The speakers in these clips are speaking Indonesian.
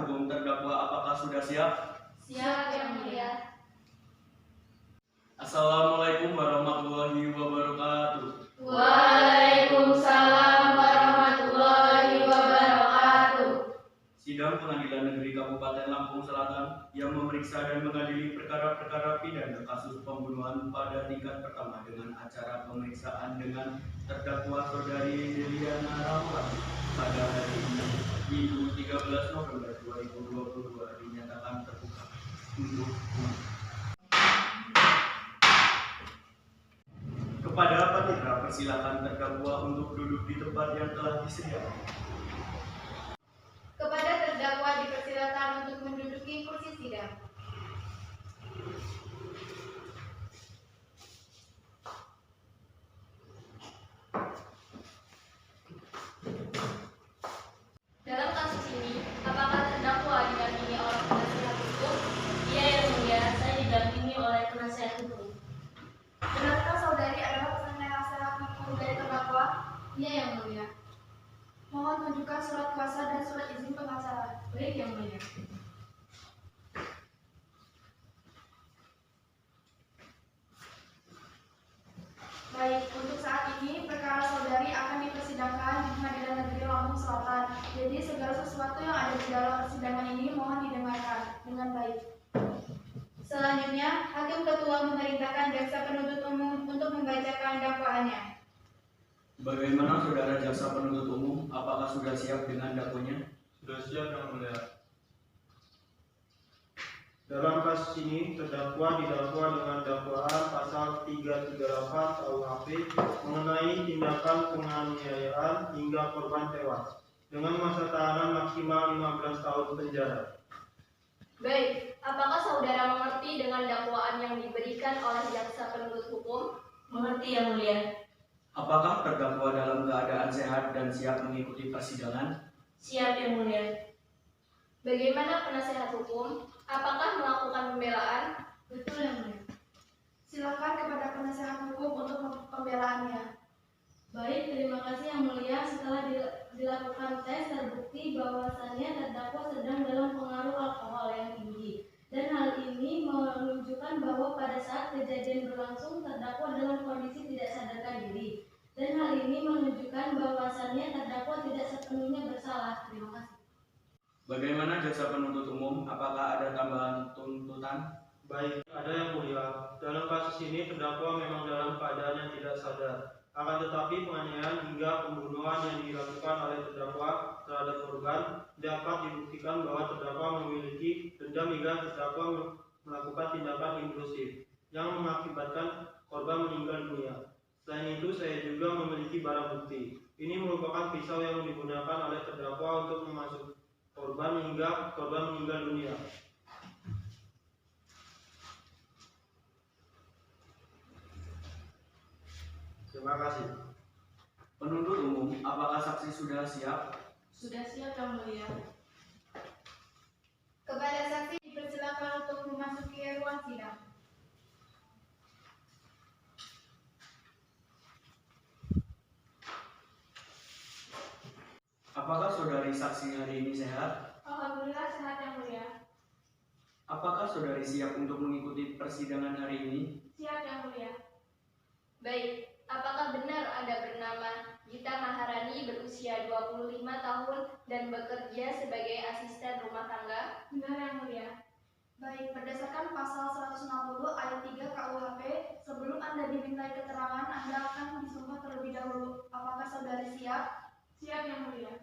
hukum terdakwa apakah sudah siap? Siap, Yang Mulia. Assalamualaikum warahmatullahi wabarakatuh. Waalaikumsalam warahmatullahi wabarakatuh. Sidang Pengadilan Negeri Kabupaten Lampung Selatan yang memeriksa dan mengadili perkara-perkara pidana kasus pembunuhan pada tingkat pertama dengan acara pemeriksaan dengan terdakwa Saudari Deliana Rahmawati pada hari ini, Minggu 13 November 2022 dinyatakan terbuka untuk umum. Kepada Panitera, persilakan terdakwa untuk duduk di tempat yang telah disediakan. Kepada terdakwa dipersilakan untuk menduduki kursi sidang. Dalam kasus ini, apakah terdakwa didampingi oleh penasihat hukum? Iya, Yang Mulia, saya didampingi oleh penasihat hukum. Benarkah saudari adalah penasehat hukum dari terdakwa? Iya, Yang Mulia. Mohon tunjukkan surat kuasa dan surat izin pengacara. Baik, Yang Mulia. Baik, untuk saat ini perkara saudari akan dipersidangkan di Pengadilan Negeri Lampung Selatan. Jadi segala sesuatu yang ada di dalam persidangan ini mohon didengarkan dengan baik. Selanjutnya, Hakim Ketua memerintahkan jaksa penuntut umum untuk membacakan dakwaannya. Bagaimana saudara jaksa penuntut umum? Apakah sudah siap dengan dakwanya? Sudah siap, Yang Mulia. Dalam kasus ini, terdakwa didakwa dengan dakwaan pasal 338 KUHP mengenai tindakan penganiayaan hingga korban tewas dengan masa tahanan maksimal 15 tahun penjara. Baik, apakah saudara mengerti dengan dakwaan yang diberikan oleh jaksa penuntut hukum? Mengerti, Yang Mulia. Apakah terdakwa dalam keadaan sehat dan siap mengikuti persidangan? Siap, Yang Mulia. Bagaimana penasehat hukum? Apakah melakukan pembelaan? Betul, Yang Mulia. Silakan kepada penasehat hukum untuk pembelaannya. Baik, terima kasih Yang Mulia. Setelah dilakukan tes, terbukti bahwasannya terdakwa sedang dalam pengaruh alkohol yang tinggi. Dan hal ini menunjukkan bahwa pada saat kejadian berlangsung, terdakwa dalam kondisi tidak sadarkan diri. Dan hal ini menunjukkan bahwasannya terdakwa tidak sepenuhnya bersalah. Terima kasih. Bagaimana jaksa penuntut umum? Apakah ada tambahan tuntutan? Baik, ada Yang Mulia. Dalam kasus ini, terdakwa memang dalam keadaan yang tidak sadar. Akan tetapi penganiayaan hingga pembunuhan yang dilakukan oleh terdakwa terhadap korban dapat dibuktikan bahwa terdakwa memiliki dendam hingga terdakwa melakukan tindakan impulsif yang mengakibatkan korban meninggal dunia. Selain itu, saya juga memiliki barang bukti. Ini merupakan pisau yang digunakan oleh terdakwa untuk memasuk korban hingga korban meninggal dunia. Terima kasih. Penuntut umum, apakah saksi sudah siap? Sudah siap Yang Mulia. Kepada saksi dipersilakan untuk memasuki ruang sidang. Apakah saudari saksi hari ini sehat? Alhamdulillah sehat Yang Mulia. Apakah saudari siap untuk mengikuti persidangan hari ini? Siap Yang Mulia. Baik, apakah benar Anda bernama Gita Maharani, berusia 25 tahun dan bekerja sebagai asisten rumah tangga? Benar Yang Mulia. Baik, berdasarkan pasal 160 ayat 3 KUHP, sebelum Anda dimintai keterangan, Anda akan disumpah terlebih dahulu. Apakah saudari siap? Siap Yang Mulia.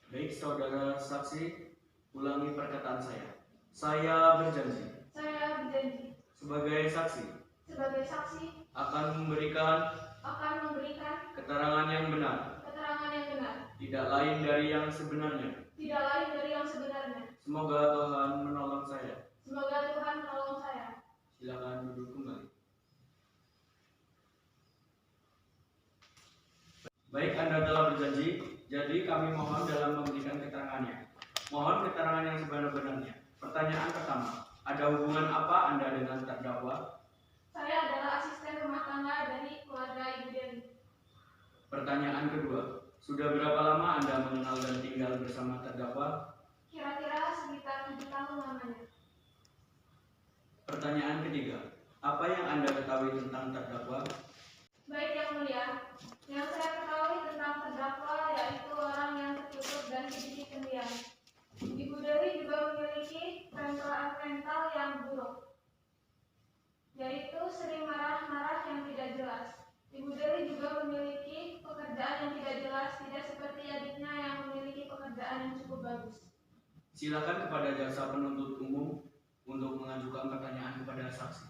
Baik, saudara saksi, ulangi perkataan saya. Saya berjanji Saya berjanji sebagai saksi sebagai saksi akan memberikan keterangan yang benar, tidak lain dari yang sebenarnya. tidak lain dari yang sebenarnya. Semoga Tuhan menolong saya. Semoga Tuhan menolong saya. Silakan duduk kembali. Baik, Anda telah berjanji, jadi kami mohon dalam memberikan keterangannya. Mohon keterangan yang sebenar-benarnya. Pertanyaan pertama, ada hubungan apa Anda dengan terdakwa? Saya adalah asisten rumah tangga dari keluarga Ibu Dewi. Pertanyaan kedua, sudah berapa lama Anda mengenal dan tinggal bersama terdakwa? Kira-kira sekitar 7 tahun lamanya. Pertanyaan ketiga, apa yang Anda ketahui tentang terdakwa? Baik Yang Mulia, yang saya ketahui tentang terdakwa yaitu orang yang tertutup dan sedikit pendiam. Ibu Dewi juga memiliki mental yang buruk, yaitu sering marah-marah yang tidak jelas. Ibu Dewi juga memiliki pekerjaan yang tidak jelas, tidak seperti adiknya yang memiliki pekerjaan yang cukup bagus. Silakan kepada jaksa penuntut umum untuk mengajukan pertanyaan kepada saksi.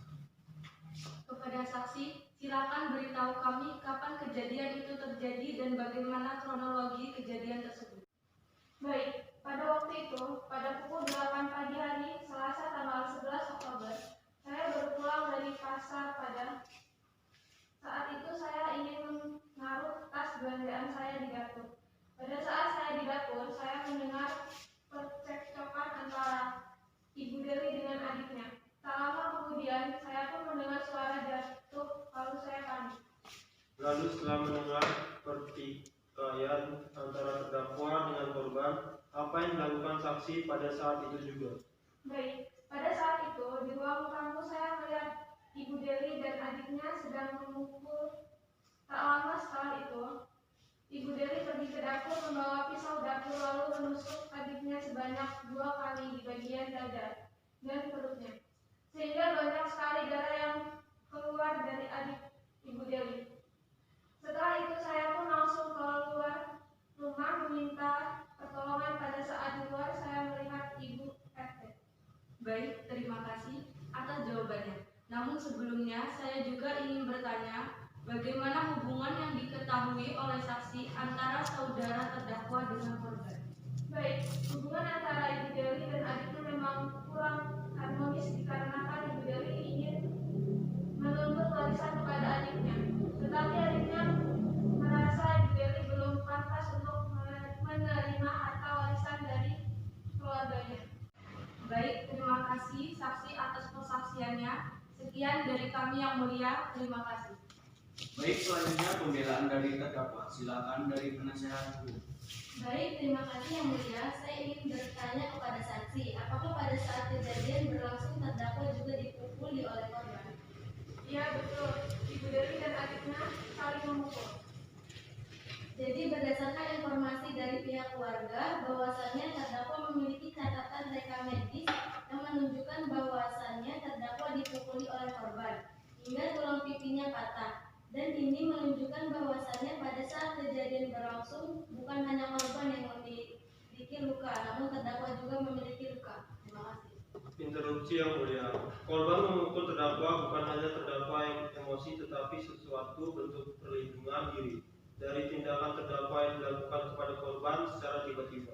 Kepada saksi, silakan beritahu kami kapan kejadian itu terjadi dan bagaimana kronologi kejadian tersebut. Baik, pada waktu itu, pada pukul 8 pagi hari, Selasa tanggal 11 Oktober, saya berpulang dari pasar Padang. Saat itu saya ingin menaruh tas belanjaan saya di dapur. Pada saat saya di dapur, saya mendengar percekcokan antara Ibu Dewi dengan adiknya. Tak lama kemudian, saya pun mendengar suara jatuh, lalu saya panik. Lalu setelah mendengar pertikaian antara terdakwa dengan korban, apa yang dilakukan saksi pada saat itu juga? Baik, pada saat itu di ruang tamu saya melihat Ibu Dewi dan adiknya sedang memukul. Tak lama setelah itu, Ibu Dewi pergi ke dapur membawa pisau dapur lalu menusuk adiknya sebanyak 2 kali di bagian dada dan perutnya, sehingga banyak sekali darah yang keluar dari adik Ibu Dewi. Setelah itu saya pun langsung keluar rumah meminta pertolongan. Pada saat di luar saya melihat Ibu RT. Baik, terima kasih atas jawabannya. Namun sebelumnya saya juga ingin bertanya, bagaimana hubungan yang diketahui oleh saksi antara saudara terdakwa dengan korban? Baik, hubungan antara Ibu Dewi dan adiknya memang kurang harmonis dikarenakan Ibu Dewi ingin menuntut warisan kepada adiknya, tetapi adiknya merasa Ibu Dewi belum pantas untuk menerima harta warisan dari keluarganya. Baik, terima kasih saksi atas persaksiannya. Sekian dari kami Yang Mulia, terima kasih. Baik, selanjutnya pembelaan dari terdakwa. Silakan dari penasehat hukum. Baik, terima kasih Yang Mulia. Saya ingin bertanya kepada saksi, apakah pada saat kejadian berlangsung terdakwa juga dipukuli oleh korban? Iya betul, Ibu Dewi dan adiknya saling memukul. Jadi berdasarkan informasi dari pihak keluarga, bahwasannya terdakwa memiliki catatan rekam medis yang menunjukkan bahwasannya terdakwa dipukuli oleh korban hingga tulang pipinya patah. Dan ini menunjukkan bahwasannya pada saat kejadian berlangsung bukan hanya korban yang memiliki luka, namun terdakwa juga memiliki luka. Terima kasih. Interupsi Yang Mulia. Korban memukul terdakwa bukan hanya terdakwa yang emosi, tetapi sesuatu bentuk perlindungan diri dari tindakan terdakwa yang dilakukan kepada korban secara tiba-tiba.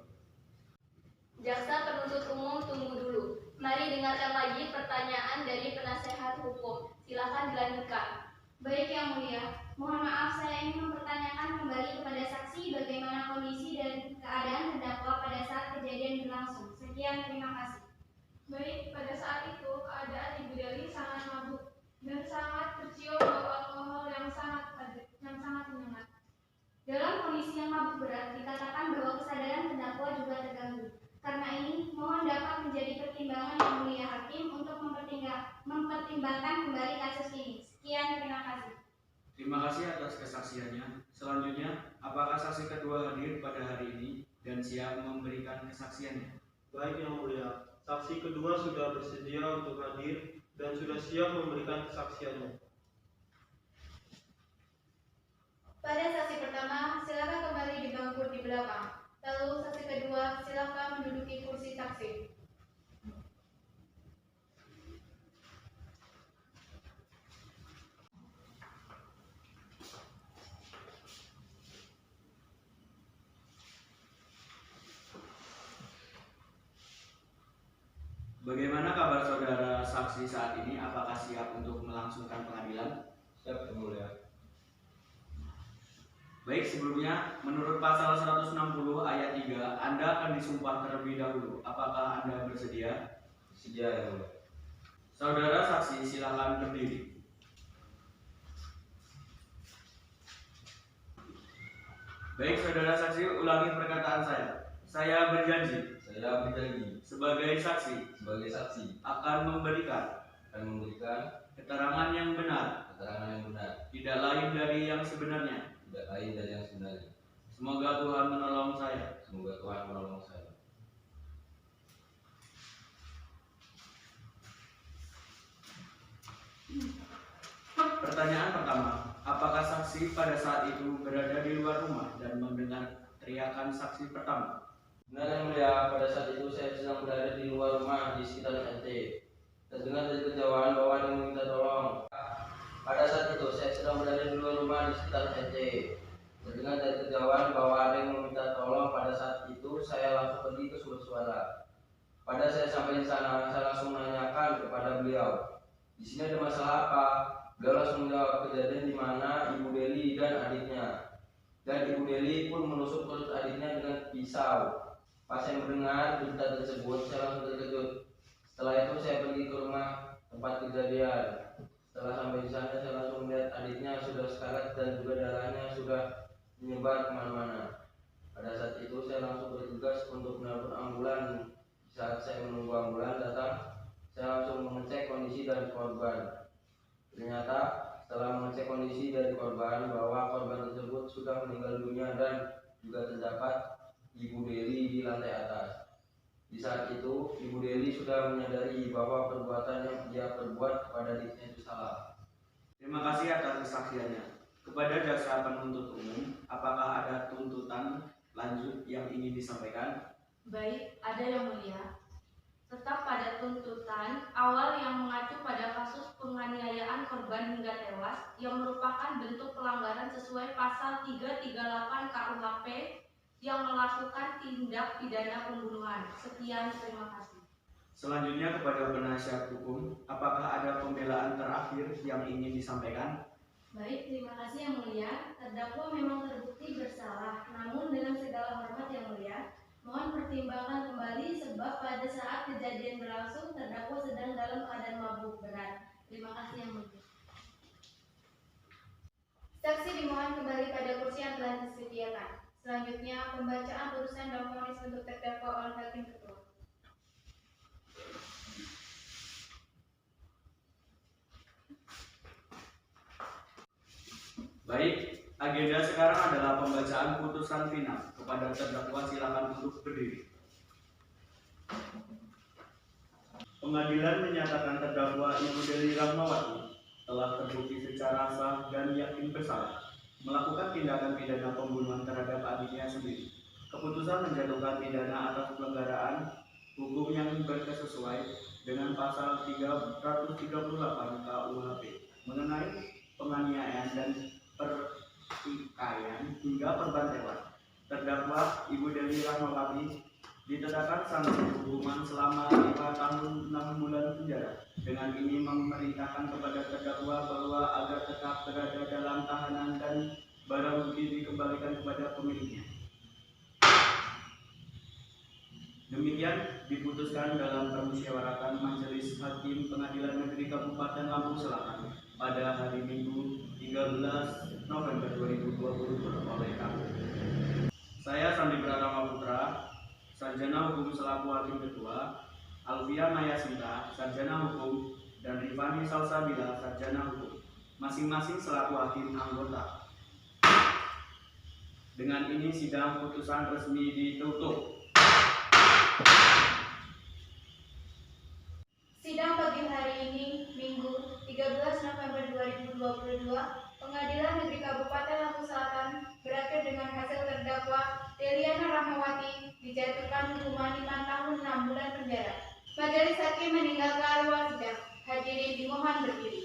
Jaksa penuntut umum tunggu dulu. Mari dengarkan lagi pertanyaan dari penasehat hukum. Silakan dilanjutkan. Baik Yang Mulia, mohon maaf saya ingin mempertanyakan kembali kepada saksi bagaimana kondisi dan keadaan terdakwa pada saat kejadian berlangsung. Sekian, terima kasih. Baik, pada saat itu keadaan Ibu Dewi sangat mabuk dan sangat tercium bau alkohol yang sangat menyengat. Dalam kondisi yang mabuk berat, dikatakan bahwa kesadaran terdakwa juga terganggu. Karena ini, mohon dapat menjadi pertimbangan Yang Mulia Hakim untuk mempertimbangkan kembali kasus ini. Sekian, terima kasih. Terima kasih atas kesaksiannya. Selanjutnya, apakah saksi kedua hadir pada hari ini dan siap memberikan kesaksiannya? Baik Yang Mulia, saksi kedua sudah bersedia untuk hadir dan sudah siap memberikan kesaksiannya. Pada saksi pertama, silakan kembali di bangku di belakang. Lalu saksi kedua, silakan menduduki kursi saksi. Bagaimana kabar saudara saksi saat ini? Apakah siap untuk melangsungkan pengadilan? Siap, Yang Mulia. Baik, sebelumnya menurut pasal 160 ayat 3, Anda akan disumpah terlebih dahulu. Apakah Anda bersedia? Sedia, Yang Mulia. Saudara saksi, silakan berdiri. Baik saudara saksi, ulangi perkataan saya. Saya berjanji Saya berjanji sebagai saksi sebagai saksi akan memberikan akan memberikan keterangan yang benar, keterangan yang benar, tidak lain dari yang sebenarnya. tidak lain dari yang sebenarnya. Semoga Tuhan menolong saya. Semoga Tuhan menolong saya. Pertanyaan pertama, apakah saksi pada saat itu berada di luar rumah dan mendengar teriakan saksi pertama? Benar yang mulia, pada saat itu saya sedang berada di luar rumah di sekitar NT. Terdengar dari kejauhan bahwa ada yang meminta tolong. Pada saat itu saya sedang berada di luar rumah di sekitar NT. Terdengar dari kejauhan bahwa ada yang meminta tolong. Pada saat itu saya langsung pergi ke sumber suara. Pada saya sampai di sana, saya langsung menanyakan kepada beliau, di sini ada masalah apa? Beliau langsung menjawab kejadian di mana Ibu Deli dan adiknya. Dan Ibu Deli pun menusuk perut adiknya dengan pisau. Pas saya mendengar berita tersebut, saya langsung terkejut. Setelah itu saya pergi ke rumah tempat kejadian. Setelah sampai di sana, saya langsung melihat adiknya sudah sekarat dan juga darahnya sudah menyebar kemana-mana. Pada saat itu saya langsung bertugas untuk menelpon ambulan. Saat saya menunggu ambulan datang, saya langsung mengecek kondisi dari korban. Ternyata setelah mengecek kondisi dari korban bahwa korban tersebut sudah meninggal dunia dan juga terdapat Ibu Deli di lantai atas. Di saat itu Ibu Deli sudah menyadari bahwa perbuatan yang dia perbuat kepada adiknya itu salah. Terima kasih atas kesaksiannya. Kepada jaksa penuntut umum, apakah ada tuntutan lanjut yang ingin disampaikan? Baik, ada yang mulia. Tetap pada tuntutan awal yang mengacu pada kasus penganiayaan korban hingga tewas yang merupakan bentuk pelanggaran sesuai pasal 338 KUHP yang melakukan tindak pidana pembunuhan. Sekian, terima kasih. Selanjutnya kepada penasihat hukum, apakah ada pembelaan terakhir yang ingin disampaikan? Baik, terima kasih yang mulia. Terdakwa memang terbukti bersalah, namun dengan segala hormat yang mulia, mohon pertimbangkan kembali sebab pada saat kejadian berlangsung terdakwa sedang dalam keadaan mabuk berat. Terima kasih yang mulia. Saksi dimohon kembali pada kursi yang telah disediakan. Selanjutnya, pembacaan putusan dan vonis untuk terdakwa oleh Hakim Ketua. Baik, agenda sekarang adalah pembacaan putusan final. Kepada terdakwa silakan untuk berdiri. Pengadilan menyatakan terdakwa Ibu Deli Rahmawati telah terbukti secara sah dan yakin bersalah melakukan tindakan pidana pembunuhan terhadap adiknya sendiri. Keputusan menjatuhkan pidana atas pelanggaran hukum yang berkesesuaian dengan pasal 338 KUHP mengenai penganiayaan dan pertikaian hingga korban tewas. Terdakwa Ibu Deli Rahmawati ditetapkan sanksi hukuman selama 5 tahun 6 bulan penjara. Dengan ini memerintahkan kepada terdakwa bahwa agar tetap berada dalam tahanan dan barang bukti dikembalikan kepada pemiliknya. Demikian diputuskan dalam permusyawaratan Majelis Hakim Pengadilan Negeri Kabupaten Lampung Selatan pada hari Minggu 13 November 2020 oleh kami. Saya Sandi Pratama Putra, Sarjana Hukum selaku Hakim Ketua, Alvia Maya Sinta, Sarjana Hukum, dan Rifani Salsabila, Sarjana Hukum, masing-masing selaku Hakim anggota. Dengan ini sidang putusan resmi ditutup. Sidang pagi hari ini, Minggu 13 November 2022, Pengadilan Negeri Kabupaten Lampung Selatan berakhir dengan hasil terdakwa Deliana Rahmawati dijatuhkan hukuman 5 tahun 6 bulan penjara. Majelis Hakim meninggalkan ruang sidang. Hadirin dimohon berdiri.